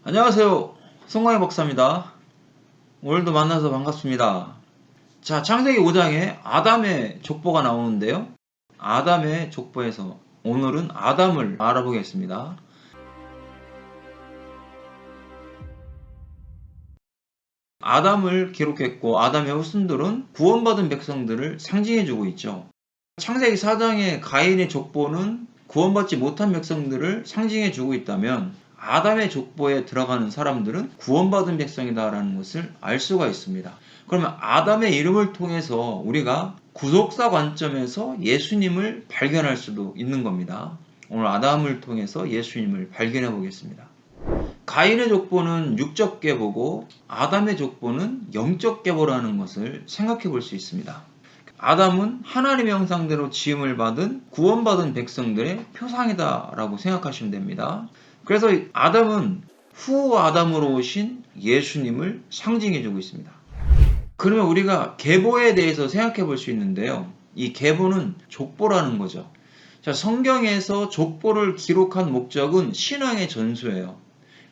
안녕하세요. 송광희 목사입니다. 오늘도 만나서 반갑습니다. 자, 창세기 5장에 아담의 족보가 나오는데요. 아담의 족보에서 오늘은 아담을 알아보겠습니다. 아담을 기록했고 아담의 후손들은 구원받은 백성들을 상징해주고 있죠. 창세기 4장의 가인의 족보는 구원받지 못한 백성들을 상징해주고 있다면 아담의 족보에 들어가는 사람들은 구원받은 백성이다라는 것을 알 수가 있습니다. 그러면 아담의 이름을 통해서 우리가 구속사 관점에서 예수님을 발견할 수도 있는 겁니다. 오늘 아담을 통해서 예수님을 발견해 보겠습니다. 가인의 족보는 육적 계보고 아담의 족보는 영적 계보라는 것을 생각해 볼 수 있습니다. 아담은 하나님의 형상대로 지음을 받은 구원받은 백성들의 표상이다라고 생각하시면 됩니다. 그래서 아담은 후 아담으로 오신 예수님을 상징해주고 있습니다. 그러면 우리가 계보에 대해서 생각해 볼 수 있는데요. 이 계보는 족보라는 거죠. 자, 성경에서 족보를 기록한 목적은 신앙의 전수예요.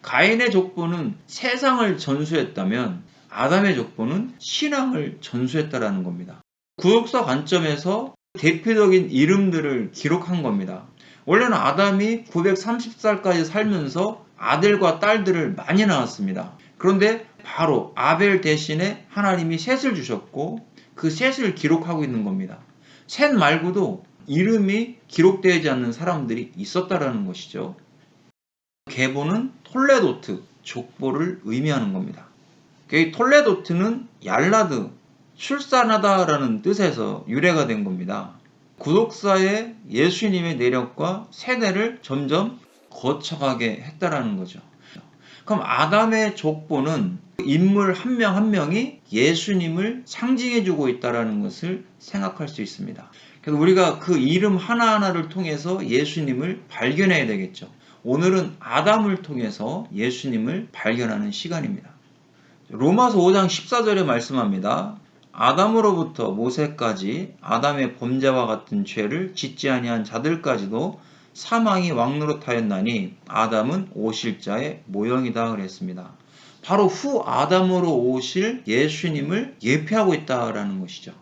가인의 족보는 세상을 전수했다면 아담의 족보는 신앙을 전수했다라는 겁니다. 구속사 관점에서 대표적인 이름들을 기록한 겁니다. 원래는 아담이 930살까지 살면서 아들과 딸들을 많이 낳았습니다. 그런데 바로 아벨 대신에 하나님이 셋을 주셨고 그 셋을 기록하고 있는 겁니다. 셋 말고도 이름이 기록되지 않는 사람들이 있었다라는 것이죠. 계보는 톨레도트, 족보를 의미하는 겁니다. 톨레도트는 얄라드, 출산하다라는 뜻에서 유래가 된 겁니다. 구속사의 예수님의 내력과 세대를 점점 거쳐가게 했다라는 거죠. 그럼 아담의 족보는 인물 한 명 한 명이 예수님을 상징해주고 있다는 것을 생각할 수 있습니다. 그래서 우리가 그 이름 하나하나를 통해서 예수님을 발견해야 되겠죠. 오늘은 아담을 통해서 예수님을 발견하는 시간입니다. 로마서 5장 14절에 말씀합니다. 아담으로부터 모세까지 아담의 범죄와 같은 죄를 짓지 아니한 자들까지도 사망이 왕노릇하였나니 아담은 오실 자의 모형이다 그랬습니다. 바로 후 아담으로 오실 예수님을 예표하고 있다라는 것이죠.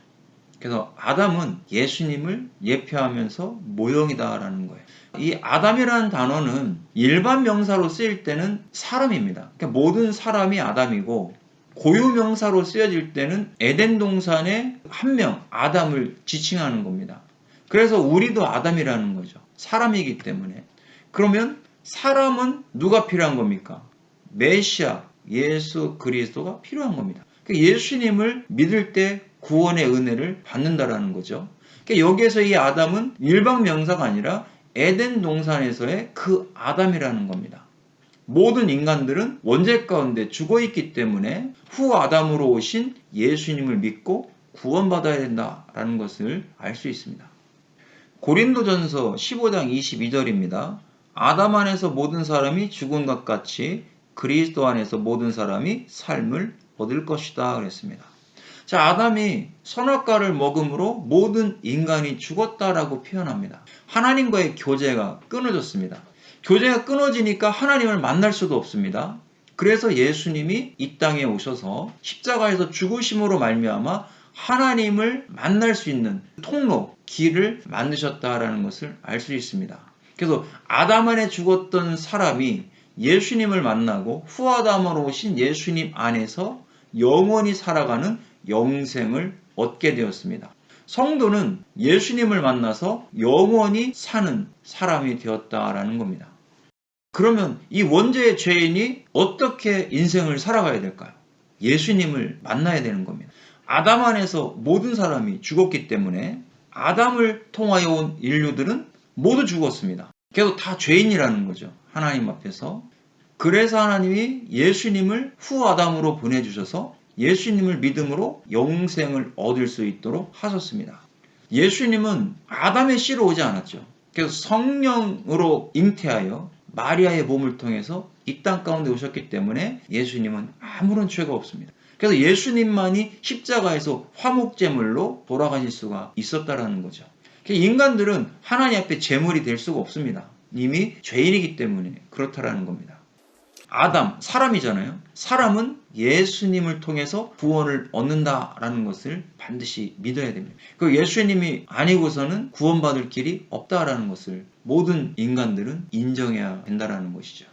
그래서 아담은 예수님을 예표하면서 모형이다라는 거예요. 이 아담이라는 단어는 일반 명사로 쓰일 때는 사람입니다. 그러니까 모든 사람이 아담이고 고유 명사로 쓰여질 때는 에덴 동산의 한 명 아담을 지칭하는 겁니다. 그래서 우리도 아담이라는 거죠. 사람이기 때문에. 그러면 사람은 누가 필요한 겁니까? 메시아, 예수 그리스도가 필요한 겁니다. 예수님을 믿을 때 구원의 은혜를 받는다라는 거죠. 여기에서 이 아담은 일반 명사가 아니라 에덴 동산에서의 그 아담이라는 겁니다. 모든 인간들은 원죄 가운데 죽어있기 때문에 후 아담으로 오신 예수님을 믿고 구원받아야 된다라는 것을 알 수 있습니다. 고린도전서 15장 22절입니다. 아담 안에서 모든 사람이 죽은 것 같이 그리스도 안에서 모든 사람이 삶을 얻을 것이다 그랬습니다. 자, 아담이 선악과를 먹음으로 모든 인간이 죽었다라고 표현합니다. 하나님과의 교제가 끊어졌습니다. 교제가 끊어지니까 하나님을 만날 수도 없습니다. 그래서 예수님이 이 땅에 오셔서 십자가에서 죽으심으로 말미암아 하나님을 만날 수 있는 통로, 길을 만드셨다라는 것을 알 수 있습니다. 그래서 아담 안에 죽었던 사람이 예수님을 만나고 후 아담으로 오신 예수님 안에서 영원히 살아가는 영생을 얻게 되었습니다. 성도는 예수님을 만나서 영원히 사는 사람이 되었다라는 겁니다. 그러면 이 원죄의 죄인이 어떻게 인생을 살아가야 될까요? 예수님을 만나야 되는 겁니다. 아담 안에서 모든 사람이 죽었기 때문에 아담을 통하여 온 인류들은 모두 죽었습니다. 그래서 다 죄인이라는 거죠. 하나님 앞에서. 그래서 하나님이 예수님을 후 아담으로 보내주셔서 예수님을 믿음으로 영생을 얻을 수 있도록 하셨습니다. 예수님은 아담의 씨로 오지 않았죠. 그래서 성령으로 잉태하여 마리아의 몸을 통해서 이 땅 가운데 오셨기 때문에 예수님은 아무런 죄가 없습니다. 그래서 예수님만이 십자가에서 화목제물로 돌아가실 수가 있었다라는 거죠. 인간들은 하나님 앞에 제물이 될 수가 없습니다. 이미 죄인이기 때문에 그렇다라는 겁니다. 아담, 사람이잖아요. 사람은 예수님을 통해서 구원을 얻는다라는 것을 반드시 믿어야 됩니다. 그 예수님이 아니고서는 구원받을 길이 없다라는 것을 모든 인간들은 인정해야 된다라는 것이죠.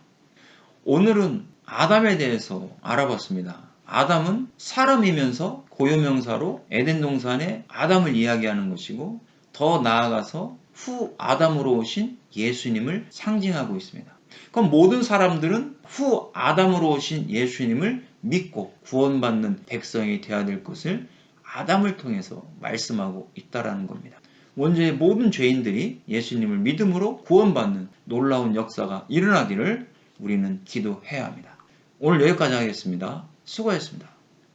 오늘은 아담에 대해서 알아봤습니다. 아담은 사람이면서 고유명사로 에덴 동산의 아담을 이야기하는 것이고, 더 나아가서 후 아담으로 오신 예수님을 상징하고 있습니다. 그럼 모든 사람들은 후 아담으로 오신 예수님을 믿고 구원받는 백성이 되어야 될 것을 아담을 통해서 말씀하고 있다라는 겁니다. 원죄의 모든 죄인들이 예수님을 믿음으로 구원받는 놀라운 역사가 일어나기를 우리는 기도해야 합니다. 오늘 여기까지 하겠습니다. 수고하셨습니다.